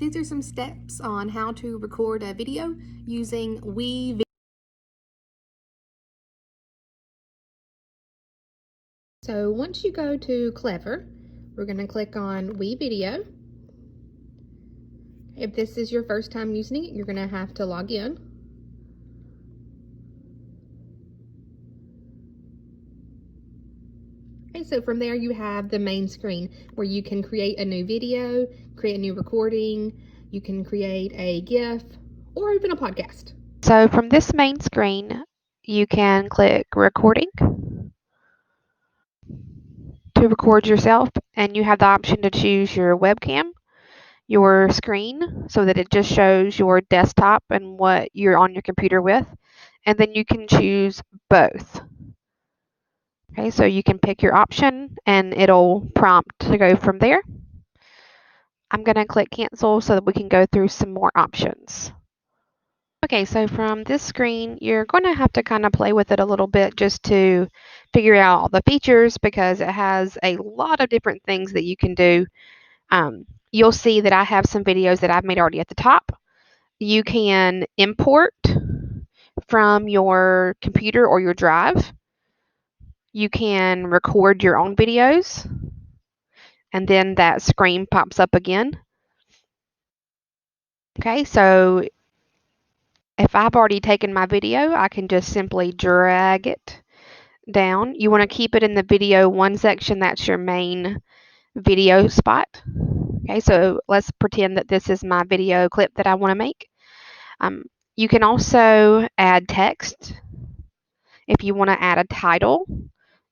These are some steps on how to record a video using WeVideo. So once you go to Clever, we're going to click on WeVideo. If this is your first time using it, you're going to have to log in. Okay, so from there you have the main screen where you can create a new video, create a new recording, you can create a GIF, or even a podcast. So from this main screen, you can click recording to record yourself, and you have the option to choose your webcam, your screen, so that it just shows your desktop and what you're on your computer with, and then you can choose both. Okay, so you can pick your option and it'll prompt to go from there. I'm going to click cancel so that we can go through some more options. Okay, so from this screen, you're going to have to kind of play with it a little bit just to figure out all the features, because it has a lot of different things that you can do. You'll see that I have some videos that I've made already at the top. You can import from your computer or your drive. You can record your own videos, and then that screen pops up again. Okay, so if I've already taken my video, I can just simply drag it down. You want to keep it in the video 1 section. That's your main video spot. Okay, so let's pretend that this is my video clip that I want to make. You can also add text. If you want to add a title,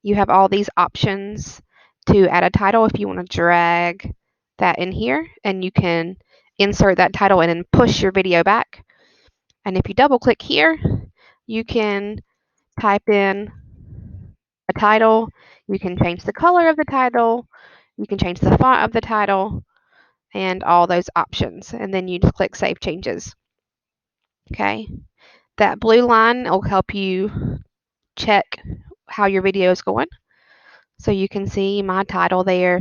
you have all these options to add a title. If you want to drag that in here, and you can insert that title and then push your video back. And if you double click here, you can type in a title. You can change the color of the title. You can change the font of the title and all those options. And then you just click Save Changes. Okay. That blue line will help you check how your video is going. So you can see my title there,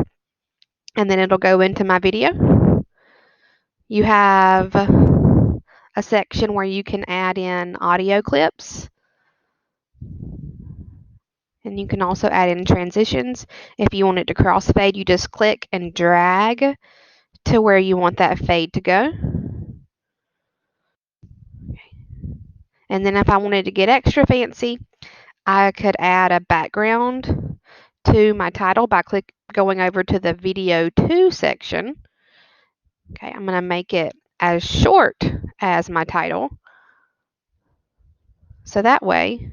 and then it'll go into my video. You have a section where you can add in audio clips. And you can also add in transitions. If you want it to crossfade, you just click and drag to where you want that fade to go. And then if I wanted to get extra fancy, I could add a background to my title by going over to the Video 2 section. Okay, I'm going to make it as short as my title. So that way,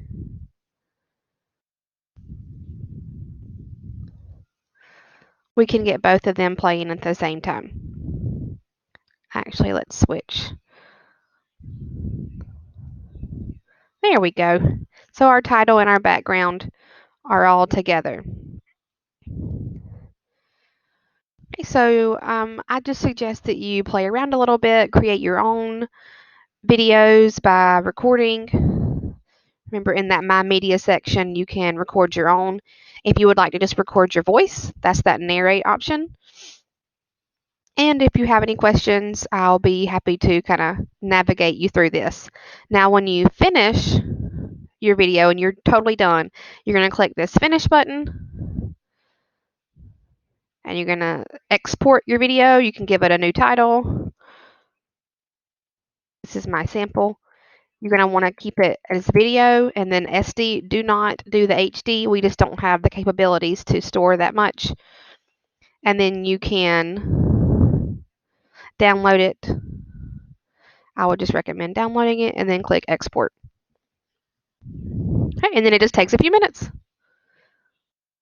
we can get both of them playing at the same time. Actually, let's switch. There we go. So our title and our background are all together. Okay, so I just suggest that you play around a little bit, create your own videos by recording. Remember, in that My Media section, you can record your own. If you would like to just record your voice, that's that narrate option. And if you have any questions, I'll be happy to kind of navigate you through this. Now, when you finish your video and you're totally done, you're going to click this Finish button, and you're going to export your video. You can give it a new title. This is my sample. You're going to want to keep it as video, and then SD. Do not do the HD. We just don't have the capabilities to store that much. And then you can download it. I would just recommend downloading it and then click export. Okay, and then it just takes a few minutes.